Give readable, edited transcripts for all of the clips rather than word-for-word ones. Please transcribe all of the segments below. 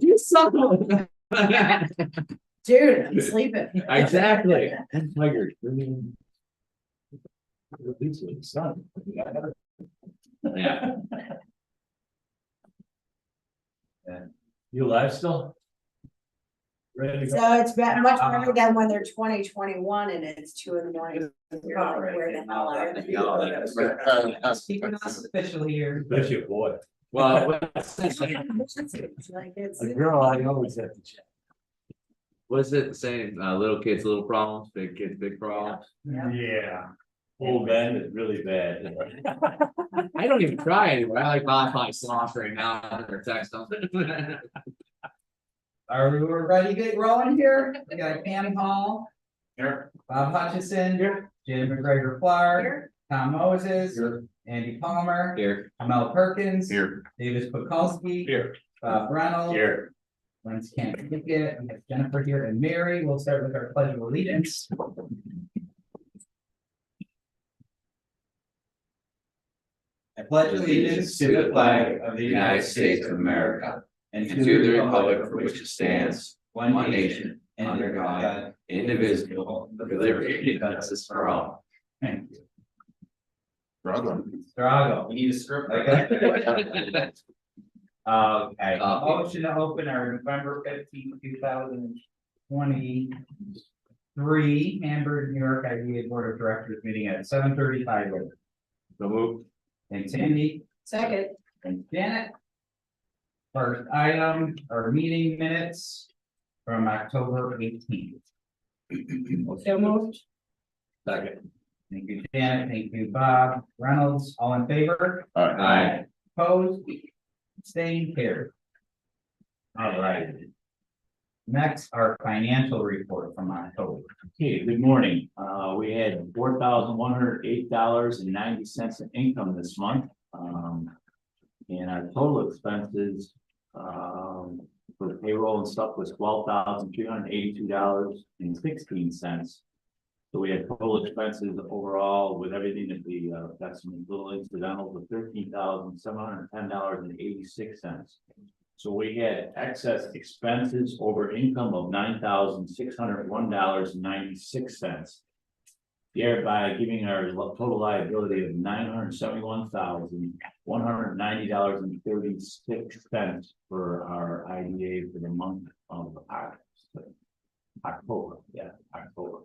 Do something. Dude, I'm sleeping. Exactly. I'm tired. Yeah. You alive still? Ready to go? So it's been much better than when they're 2021 and it's 2 in the morning. You're like, where the hell are they? Keeping us officially here. Bless you, boy. Well, Like it's. a girl, I always have to check. What's it saying? Little kids, little problems, big kids, big problems. Yeah. Old man is really bad. I don't even try anymore. I like Wi-Fi soft right now or text them. Are we ready to get rolling here? We got Pam Hall, Here. Bob Hutchison, Here. Jim McGregor Clark, Here. Tom Moses, Here. Andy Palmer, Here. Mel Perkins, Here. Davis Pekulski, Here. Bob Reynolds. Here. Lance can't make it. We have Jennifer here and Mary. We'll start with our pledge of allegiance. I pledge allegiance to the flag of the United States of America and And to the republic for which it stands, one nation, under God, indivisible, with liberty and justice for all. Thank you. Brother. Drago. We need a script. Okay. Okay, motion to open our November 15, 2023 Hamburg, New York IDA Board of Directors meeting at 7:35. So move. Thanks, Andy. Second. Thanks, Janet. First item, our meeting minutes from October 18th. So moved. Second. Thank you, Janet. Thank you, Bob Reynolds. All in favor? Aye. Opposed? Staying carried. All right. Next, our financial report from October. Okay, good morning. We had $4,108.90 in income this month. And our total expenses, for the payroll and stuff was $12,382.16. So we had total expenses overall with everything that we, got some little incidentals of $13,710.86. So we had excess expenses over income of $9,601.96. Thereby giving our total liability of $971,190.36 for our IDA for the month of October. Yeah, October.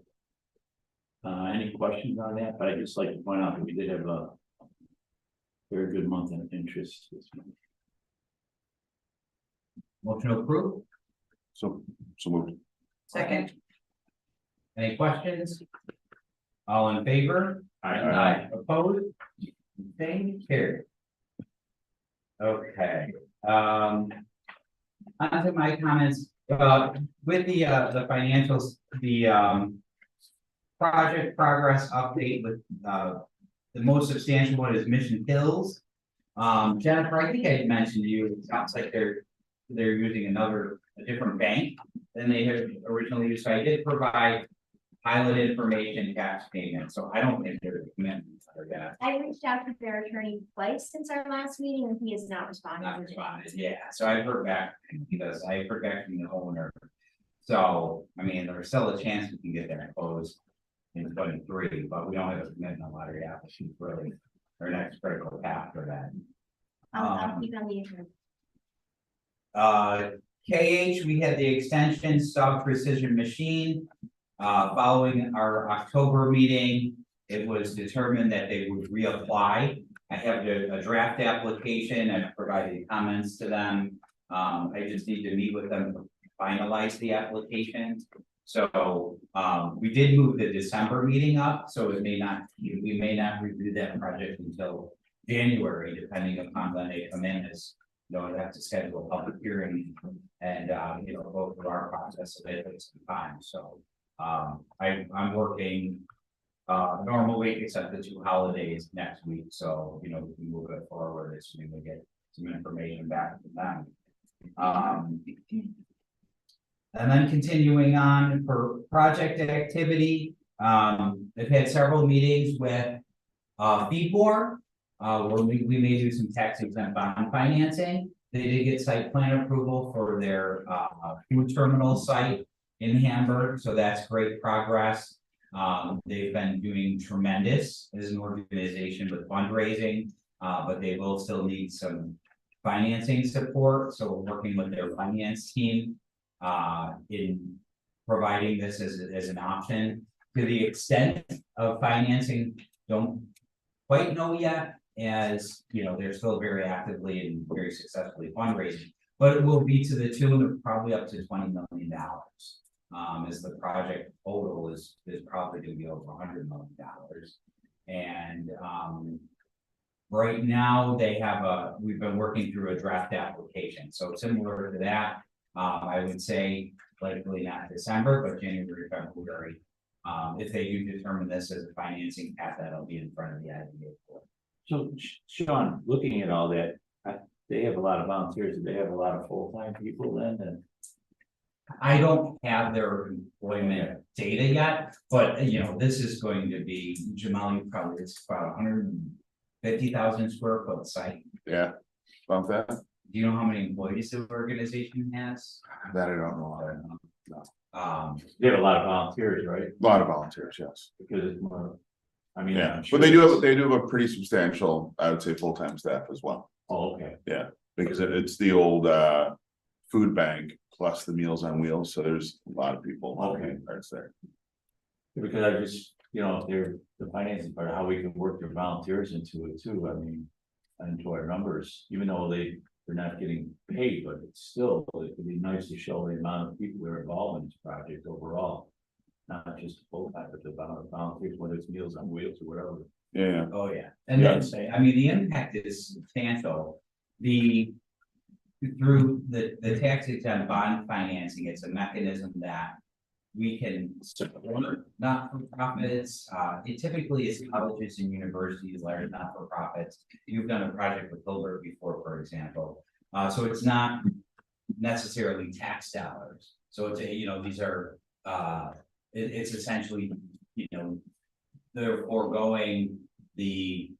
Any questions on that? But I'd just like to point out that we did have a very good month in interest this month. Motion approved. So moved. Second. Any questions? All in favor? Aye. Opposed? Staying carried. Okay, on to my comments, with the financials, the, project progress update with, the most substantial one is Mission Hills. Jennifer, I think I had mentioned to you, it sounds like they're using a different bank than they had originally used, so I did provide pilot information, cash payment, so I don't think there's a commitment for that. I reached out to their attorney twice since our last meeting and he has not responded. Not responded, yeah, so I've heard back, because I heard back from the owner. So, I mean, there's still a chance we can get there and close in 23, but we don't have a commitment letter yet, which is really our next critical path for that. I'll keep on the agenda. KH, we had the extension sub precision machine. Following our October meeting, it was determined that they would reapply. I have a draft application. I've provided comments to them. I just need to meet with them to finalize the application. So, we did move the December meeting up, so we may not review that project until January, depending upon when they come in, as you know, I have to schedule a public hearing and, go through our process of it at some time, so. I'm working, normally except the 2 holidays next week, so, we can move it forward as soon as we get some information back from them. And then continuing on for project activity, I've had several meetings with, FEBOR, where we may do some tax exempt bond financing. They did get site plan approval for their food terminal site in Hamburg, so that's great progress. They've been doing tremendous as an organization with fundraising, but they will still need some financing support, so we're working with their finance team in providing this as an option. To the extent of financing, don't quite know yet, as you know, they're still very actively and very successfully fundraising, but it will be to the tune of probably up to $20 million. As the project total is probably going to be over $100 million. And right now we've been working through a draft application, so similar to that. I would say likely not December, but January, February. If they do determine this as a financing path, that'll be in front of the IDA board. So Sean, looking at all that, they have a lot of volunteers, do they have a lot of full-time people then, and? I don't have their employment data yet, but you know, this is going to be, Jamal, you probably, it's about 150,000 square foot site. Yeah, about that, Do you know how many employees the organization has? that I don't know. They have a lot of volunteers, right? A lot of volunteers, yes. Because it's more, I mean. Yeah, I'm sure but they do it's- have a pretty substantial, I would say, full-time staff as well. Oh, okay. Because it's the old food bank plus the Meals on Wheels, so there's a lot of people. Okay. Parts there. Because I just, you know, if they're the financing part, how we can work their volunteers into it too, I mean. Into our numbers, even though they're not getting paid, but it's still, it would be nice to show the amount of people that are involved in this project overall. Not just full time, but the amount of volunteers, whether it's Meals on Wheels or whatever. Yeah, Oh, yeah, and Yeah. then, I mean, the impact is substantial. Through the tax exempt bond financing, it's a mechanism that we can support not-for-profits. It typically is colleges and universities, large not-for-profits. You've done a project with Hilbert before, for example. So it's not necessarily tax dollars. So it's, you know, these are, it's essentially, you know, they're foregoing the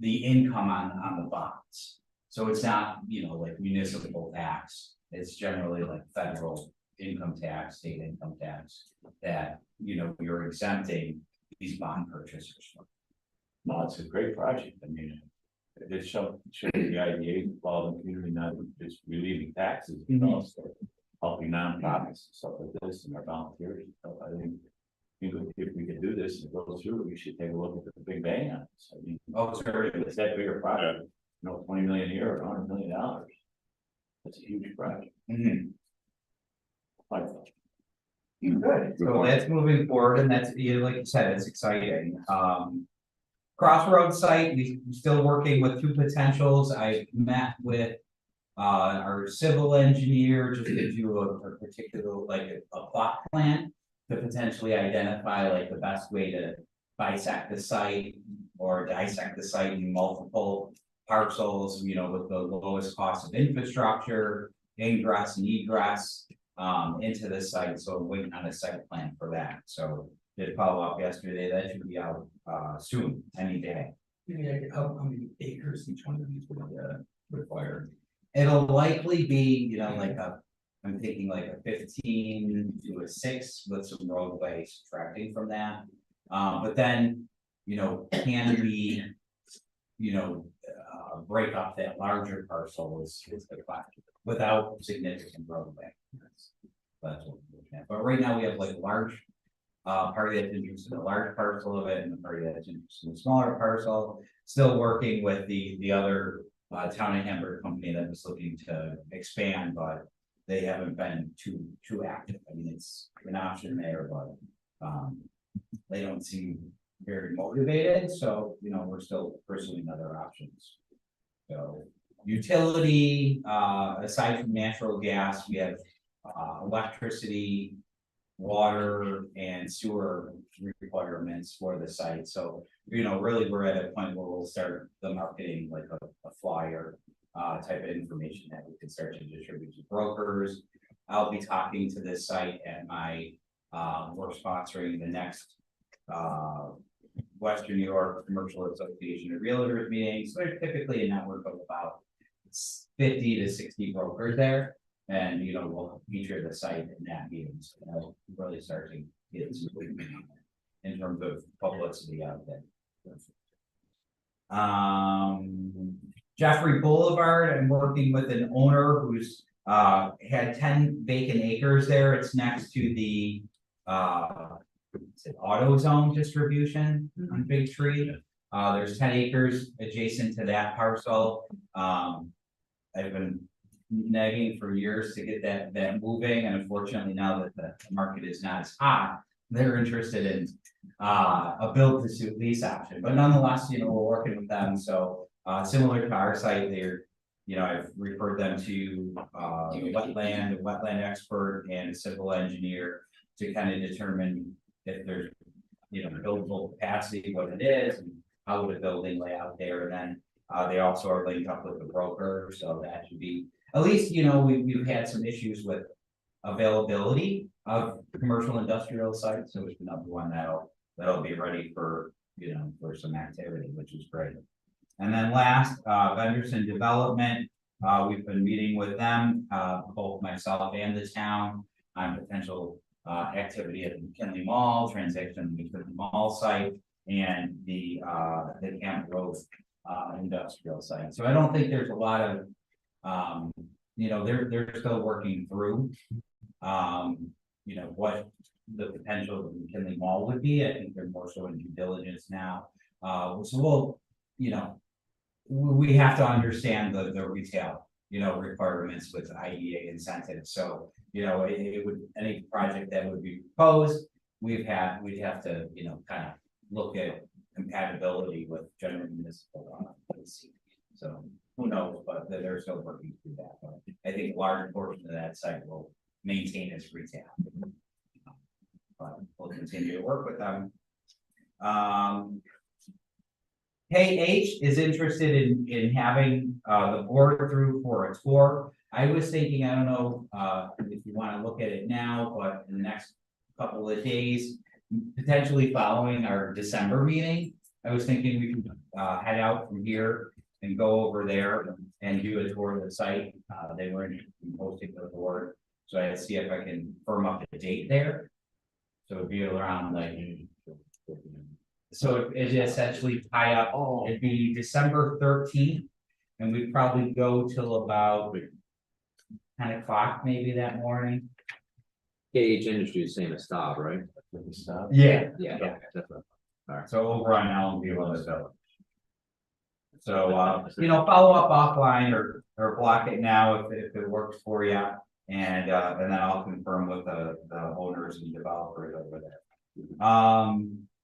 income on the bonds. So it's not, you know, like municipal tax. It's generally like federal income tax, state income tax, that, you know, you're exempting these bond purchasers from. No, it's a great project, I mean. It shows the IDA involved in community, not just relieving taxes, but also helping nonprofits and stuff like this and our volunteers and stuff. I think. If we could do this and go through, we should take a look at the big bang on this. I mean, it's that bigger project, you know, 20 million a year, $100 million. That's a huge project. Good, so that's moving forward, and that's, you know, like you said, it's exciting. Crossroads site, we're still working with two potentials. I met with our civil engineer just to do a particular, like a plot plan to potentially identify like the best way to bisect the site or dissect the site in multiple parcels, you know, with the lowest cost of infrastructure, ingress and egress into the site. So I'm waiting on a site plan for that. So did follow up yesterday. That should be out soon, any day. How many acres each one of these would require? It'll likely be, you know, like I'm thinking like a 15 to a 6 with some roadway subtracting from that. But then, you know, can we, you know, break up that larger parcel is the question without significant roadway. That's what we're looking at. But right now we have like a large party that's interested in a large parcel of it and a party that's interested in a smaller parcel. Still working with the other town and Hamburg company that was looking to expand, but they haven't been too active. I mean, it's an option there, but they don't seem very motivated. So, you know, we're still pursuing other options. So utility, aside from natural gas, we have electricity, water, and sewer requirements for the site. So, you know, really we're at a point where we'll start the marketing, like a flyer type of information that we can start to distribute to brokers. I'll be talking to this site at my we're sponsoring the next Western New York Commercial Association of Realtors meeting. So there's typically a network of about 50 to 60 brokers there. And, we'll feature the site in that meeting, so we'll really start to get some in terms of publicity out there. Jeffrey Boulevard, I'm working with an owner who's had 10 vacant acres there. It's next to the AutoZone distribution on Big Tree. There's 10 acres adjacent to that parcel. I've been nagging for years to get that moving, and unfortunately now that the market is not as hot, they're interested in a build to suit lease option. But nonetheless, we're working with them. So similar to our site, they're I've referred them to a wetland expert and a civil engineer to kind of determine if there's buildable capacity, what it is, and how would a building lay out there. And then they also are linked up with the broker, so that should be at least we've had some issues with availability of commercial industrial sites, so it's another one that'll be ready for for some activity, which is great. And then last, vendors and development, we've been meeting with them, both myself and the town, on potential activity at the McKinley Mall, transaction at the McKinley Mall site, and the Camp Grove industrial site. So I don't think there's a lot of they're still working through what the potential of the McKinley Mall would be. I think they're more so in due diligence now. So we'll we have to understand the retail requirements with IDA incentives. So it would, any project that would be proposed, we'd have to kind of look at compatibility with general municipal law. So who knows, but they're still working through that. But I think a large portion of that site will maintain its retail. But we'll continue to work with them. KH is interested in having the board through for a tour. I was thinking, I don't know if you want to look at it now, but in the next couple of days, potentially following our December meeting, I was thinking we could head out from here and go over there and do a tour of the site. They were interested in hosting the board, so I'd see if I can firm up the date there. So it'd be around so it essentially tie up. It'd be December 13th, and we'd probably go till about 10 o'clock maybe that morning. KH Industries is saying to stop, right? Yeah. Okay, that's right. All right. So over on Allenview on the village. So follow up offline or block it now if it works for you, and then I'll confirm with the owners and developers over there.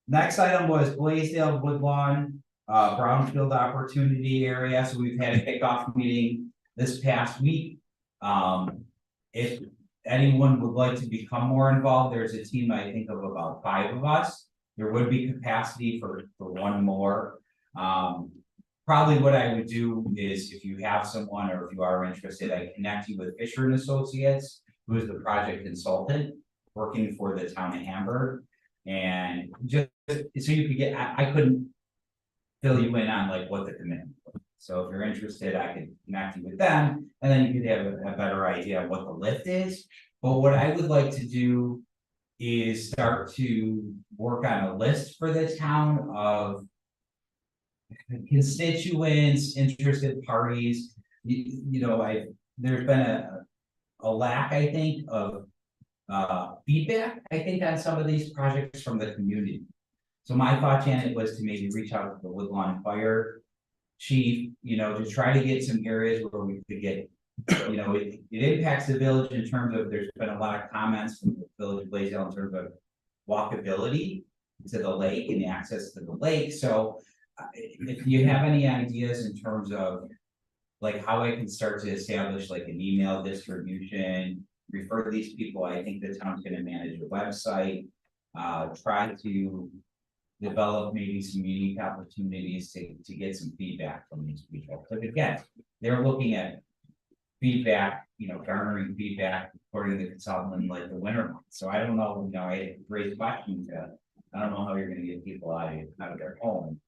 Next item was Blaisdell Woodlawn Brownfield Opportunity Area. So we've had a kickoff meeting this past week. If anyone would like to become more involved, there's a team, I think, of about 5 of us. There would be capacity for one more. Probably what I would do is, if you have someone or if you are interested, I connect you with Fisher and Associates, who is the project consultant working for the town of Hamburg. And just so you could get, I couldn't fill you in on what the commitment was. So if you're interested, I could connect you with them, and then you could have a better idea of what the lift is. But what I would like to do is start to work on a list for the town of constituents, interested parties. There's been a lack, I think, of feedback, I think, on some of these projects from the community. So my thought, Janet, was to maybe reach out to the Woodlawn Fire Chief, to try to get some areas where we could get, it impacts the village in terms of, there's been a lot of comments from the village of Blaisdell in terms of walkability to the lake and access to the lake. So if you have any ideas in terms of how I can start to establish an email distribution, refer these people, I think the town's going to manage a website, try to develop maybe some unique opportunities to get some feedback from these people. But again, they're looking at feedback, garnering feedback according to the consultant in the winter months. So I don't know, I raised questions. I don't know how you're going to get people out of their homes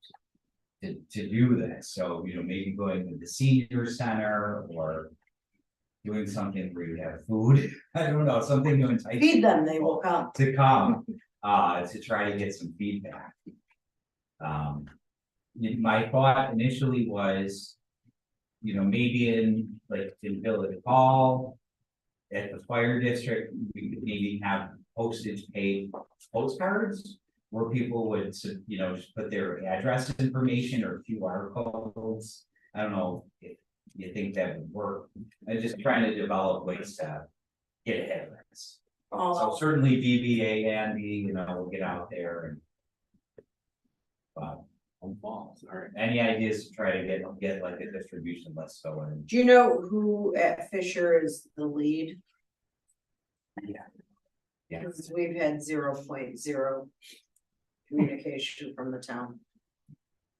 to do this, so, maybe going to the senior center or. Doing something where you have food, I don't know, something to entice. Feed them, they will come. To come, to try to get some feedback. My thought initially was. Maybe in Village Hall. At the fire district, we could maybe have postage paid postcards. Where people would, just put their address information or QR codes. I don't know if you think that would work. I'm just trying to develop ways to get ahead of this. So Oh, certainly VBA and we'll get out there and. Any ideas to try to get like a distribution list going? do you know who at Fisher is the lead? Yeah. Because we've had 0.0 communication from the town.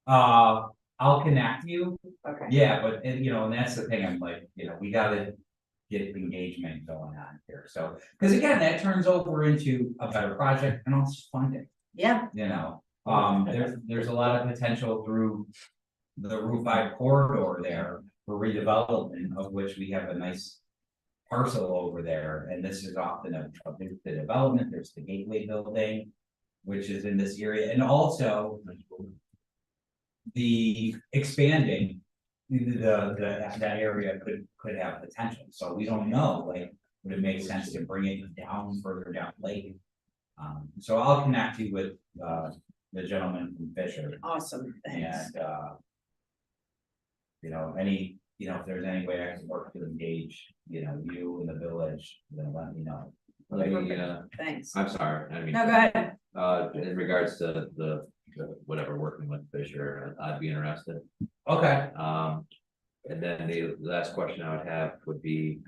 I'll connect you. Okay. Yeah, but and that's the thing, I'm like, we gotta get engagement going on here, so, because again, that turns over into a better project and also funding, Yeah, there's a lot of potential through the Route 5 corridor there for redevelopment, of which we have a nice parcel over there, and this is often the development, there's the Gateway building, which is in this area, and also the expanding that area could have potential, so we don't know, would it make sense to bring it down further down lake? So I'll connect you with the gentleman from Fisher, awesome, thanks. and if there's any way I can work to engage, you in the village, then let me know. Let me, Thanks. I'm sorry, I mean. No, go ahead. In regards to the whatever, working with Fisher, I'd be interested. Okay. And then the last question I would have would be.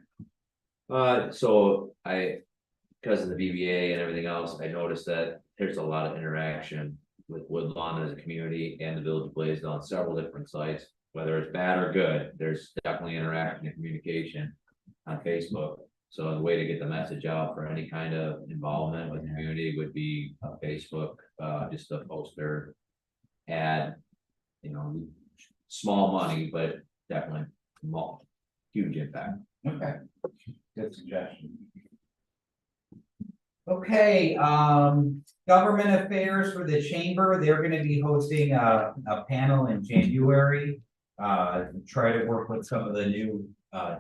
So because of the BBA and everything else, I noticed that there's a lot of interaction with Woodlawn as a community and the Village of Blaisdell on several different sites, whether it's bad or good, there's definitely interaction and communication on Facebook. So the way to get the message out for any kind of involvement with the community would be Facebook, just a poster ad, small money, but definitely huge impact. Okay, good suggestion. Okay, government affairs for the chamber, they're gonna be hosting a panel in January. Try to work with some of the new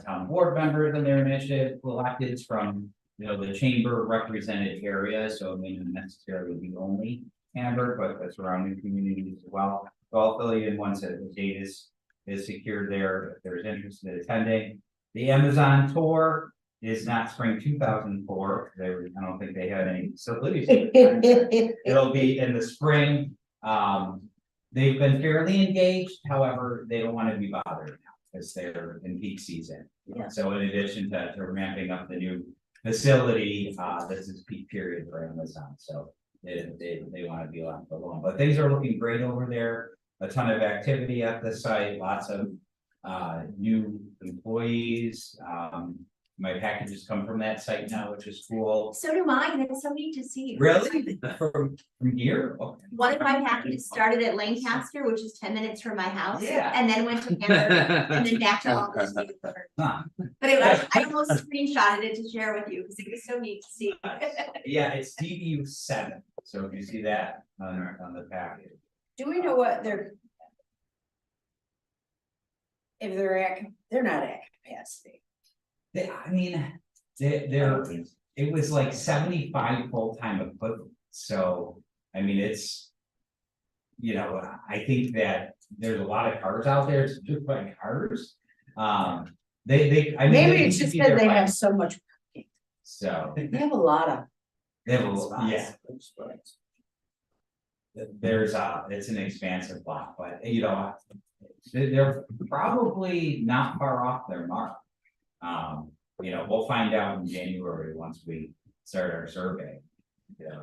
town board members and their initiative elected from, the chamber represented area, so it may not necessarily be only Hamburg, but the surrounding communities as well. So I'll fill you in once the date is secured there, if there's interest in attending. The Amazon tour is not spring 2004, I don't think they had any facilities. It'll be in the spring. They've been fairly engaged, however, they don't want to be bothered now because they're in peak season. Yeah. So in addition to ramping up the new facility, this is peak period for Amazon, so they want to be left alone. But things are looking great over there. A ton of activity at the site, lots of new employees. My packages come from that site now, which is cool. So do mine, and it's so neat to see. Really? From here? Okay. One of my packages started at Lancaster, which is 10 minutes from my house. Yeah. And then went to Hamburg, and then back to August. Huh. But I almost screenshotted it to share with you, because it was so neat to see. Yeah, it's DBU 7, so if you see that on the package. Do we know what if they're not at capacity? It was like 75 full-time equivalent, so, it's. I think that there's a lot of cars out there, it's just like cars. Maybe Maybe it's just because they have so much, So, they have a lot of. yeah. It's an expansive lot, but they're probably not far off their mark. We'll find out in January once we start our survey.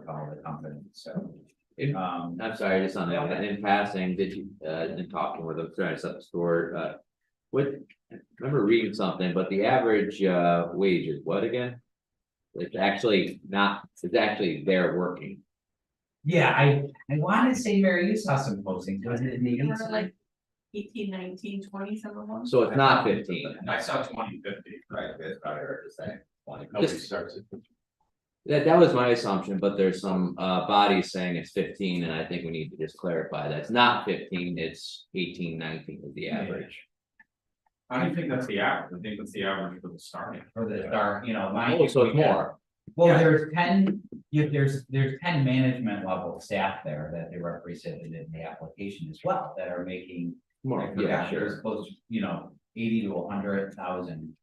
Call the company, so. I'm sorry, just on that, in passing, did you, in talking with them, trying to set the store, I remember reading something, but the average, wage is what again? It's actually they're working. Yeah, I wanted to say, Mary, you saw some postings, wasn't it in the There were 18? like 18, 19, 20, some of them. So it's not 15. I saw 2050, right, that's what I heard to say. Nobody starts it. That was my assumption, but there's some bodies saying it's 15, and I think we need to just clarify that it's not 15, it's 18, 19 is the average. I don't think that's the average, I think that's the average for the starting. For the start, you know, my. Oh, so it's more. Well, Yeah. there's 10, there's 10 management level staff there that they represented in the application as well, that are making. More, I yeah, forgot, there's sure. close, you know, 80 to 100,000.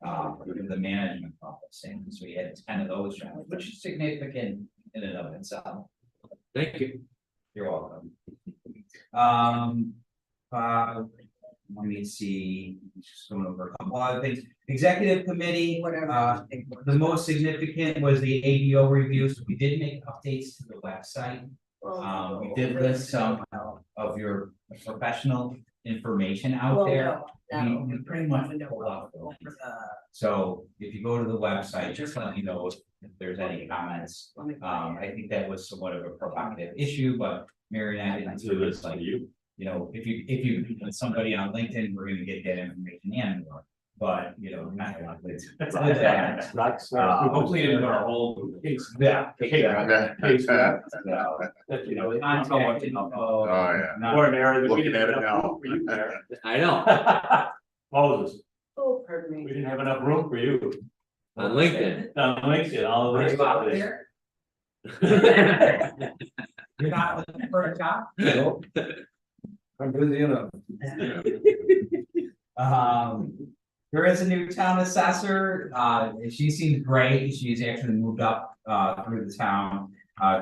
For the management office, and so we had 10 of those jobs, which is significant in and of itself. Thank you. You're welcome. Let me see, just going over a couple other things. Executive committee, Whatever. the most significant was the ADO review, so we did make updates to the website. We did list some of your professional information out there. We pretty much pulled off those. So if you go to the website, just let me know if there's any comments. I think that was somewhat of a provocative issue, but Mary and I didn't do this like, you know, if you, put somebody on LinkedIn, we're gonna get that information in. But, you know, not a lot of it. Hopefully it didn't go our whole case. Yeah. That, you know, Contact info. Oh, yeah. not- Ordinary. Looking at it now. I know, Moses, Oh, pardon we me. didn't have enough room for you. on LinkedIn. On LinkedIn, all of this. You're not looking for a job? I'm busy enough. There is a new town assessor, she seems great, she's actually moved up, through the town.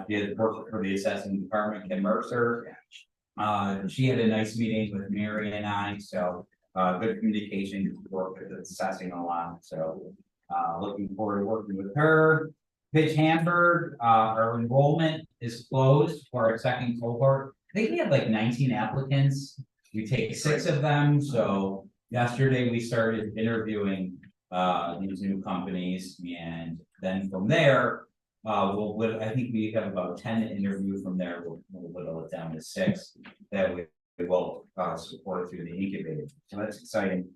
She has worked for the assessing department, Kim Mercer. She had a nice meeting with Mary and I, so, good communication, work with the assessing a lot, so. Looking forward to working with her. Pitch Hamburg, our enrollment is closed for our second cohort. I think we have like 19 applicants. We take 6 of them, so yesterday we started interviewing these new companies, and then from there. I think we have about 10 to interview from there, we'll whittle it down to 6 that we will support through the incubator, so that's exciting.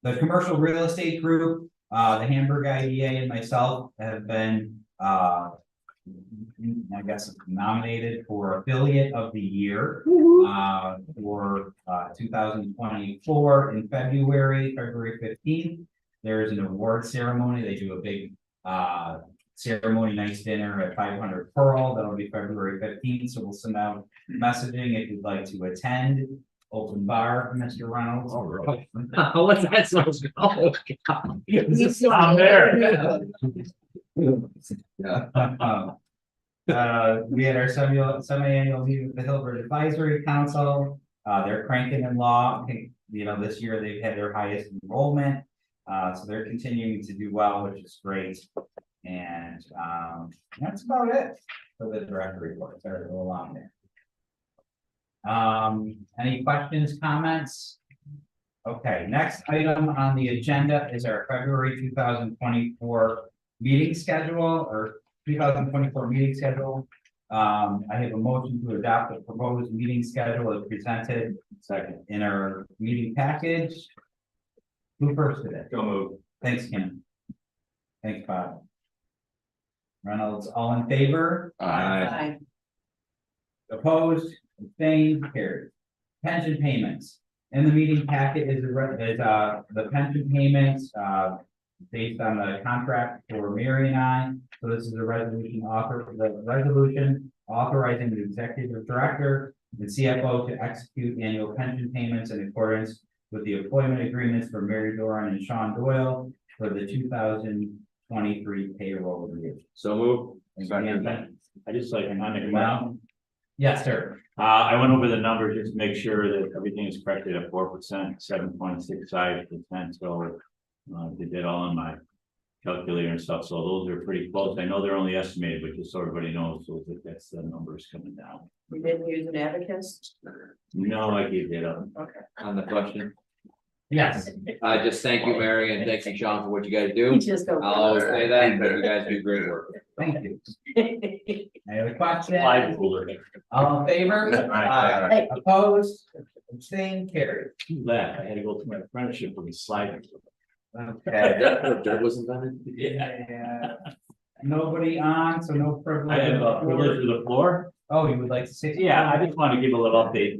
The commercial real estate group, the Hamburg IDA and myself have been, I guess, nominated for affiliate of the year. For 2024 in February 15th. There is an award ceremony. They do a big ceremony, nice dinner at 500 Pearl. That'll be February 15th. So we'll send out messaging if you'd like to attend. Open bar, Mr. Reynolds. What's that sounds called? I'm there. We had our semi-annual meeting with the Hilbert Advisory Council. They're cranking in law. You know, this year they've had their highest enrollment. So they're continuing to do well, which is great. And that's about it for the director report. Sorry, a little long there. Any questions, comments? Okay, next item on the agenda is our February 2024 meeting schedule or 2024 meeting schedule. I have a motion to adopt the proposed meeting schedule as presented second in our meeting package. Who first did it? Go move. Thanks, Kim. Thanks, Bob. Reynolds, all in favor? Aye. Opposed, abstained, carried. Pension payments. In the meeting packet is the pension payments, based on the contract for Mary and I. So this is a resolution authorizing the executive director and CFO to execute annual pension payments in accordance with the employment agreements for Mary Doran and Sean Doyle for the 2023 payroll review. So move. I just like, on the Now, yes, sir. I went over the numbers just to make sure that everything is corrected at 4%, 7.65%, so. They did all on my calculator and stuff, so those are pretty close. I know they're only estimated, but just so everybody knows, so that's the numbers coming down. We didn't use an abacus? No, I gave it up. On the question. Yes. Just thank you, Mary, and thank you, Sean, for what you guys do. We just don't. I'll always say that, but you guys do great work. Thank you. Any other questions? Slide cooler. All in favor? Aye. Opposed? Abstained? Carried. Left, I had to go through my apprenticeship with a slider. Okay. Dirt was invented? Yeah. Nobody on, so no privilege. I have a privilege of the floor. Oh, you would like to say? Yeah, I just want to give a little update.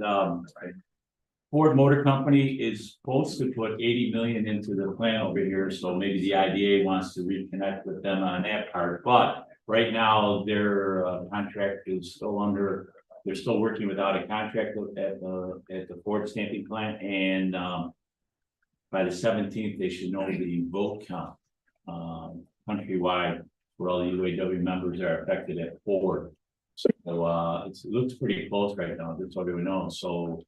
Ford Motor Company is supposed to put 80 million into the plant over here, so maybe the IDA wants to reconnect with them on that part, but right now their contract is still under, they're still working without a contract at the Ford stamping plant, and by the 17th, they should know the vote count countrywide where all the UAW members are affected at Ford. So it looks pretty close right now, that's what we know. So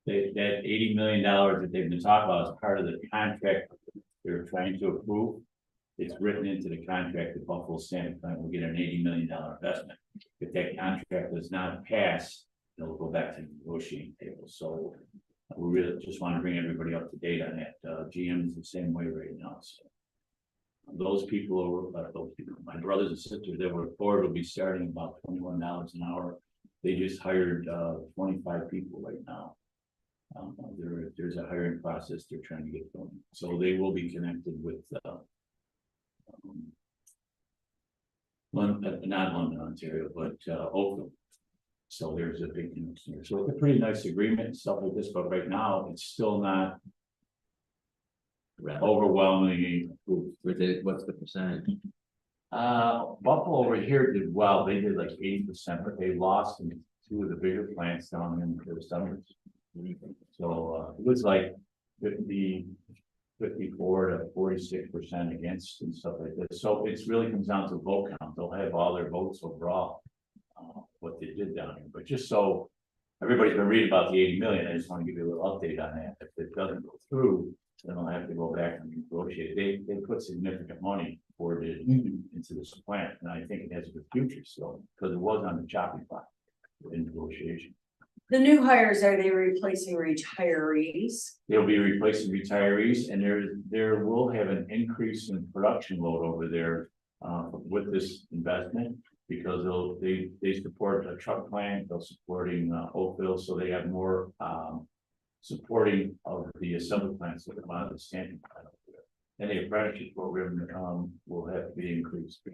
that $80 million that they've been talking about is part of the contract they're trying to approve. It's written into the contract that Buffalo Stamping Plant will get an $80 million investment. If that contract does not pass, they'll go back to the negotiating table. So we really just want to bring everybody up to date on that. GM is the same way right now. So those people are my brothers and sisters that were at Ford will be starting about $21 an hour. They just hired 25 people right now. There's a hiring process they're trying to get going, so they will be connected with not London, Ontario, but Oakville. So there's a big connection here. So it's a pretty nice agreement and stuff like this, but right now it's still not overwhelmingly approved. What's the percentage? Buffalo over here did well. They did like 80%, but they lost in two of the bigger plants down in the summers. So it was like 54 to 46% against and stuff like that. So it's really comes down to vote count. They'll have all their votes overall, what they did down here. But just so everybody's been reading about the 80 million, I just want to give you a little update on that. If it doesn't go through, then they'll have to go back and negotiate. They put significant money for it into this plant, and I think it has a good future still because it was on the chopping block in negotiation. The new hires, are they replacing retirees? They'll be replacing retirees, and there will have an increase in production load over there with this investment, because they support a truck plant, they're supporting Oakville, so they have more supporting of the assembly plants that come out of the stamping plant over there. And the apprenticeship program will have to be increased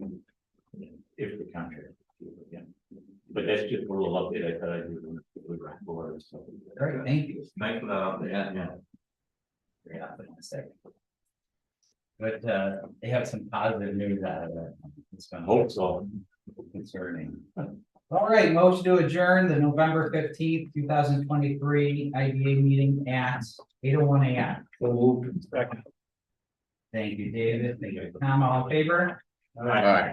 if the contract again. But that's just a little update I thought I'd do with board and stuff. All right, thank you. Thanks for that update. Yeah. Very optimistic. But they have some positive news out of it. It's been Hope so. concerning. All right, motion to adjourn the November 15th, 2023 IDA meeting at 8:01 a.m. Thank you, David. Thank you, Tom. All in favor? All right.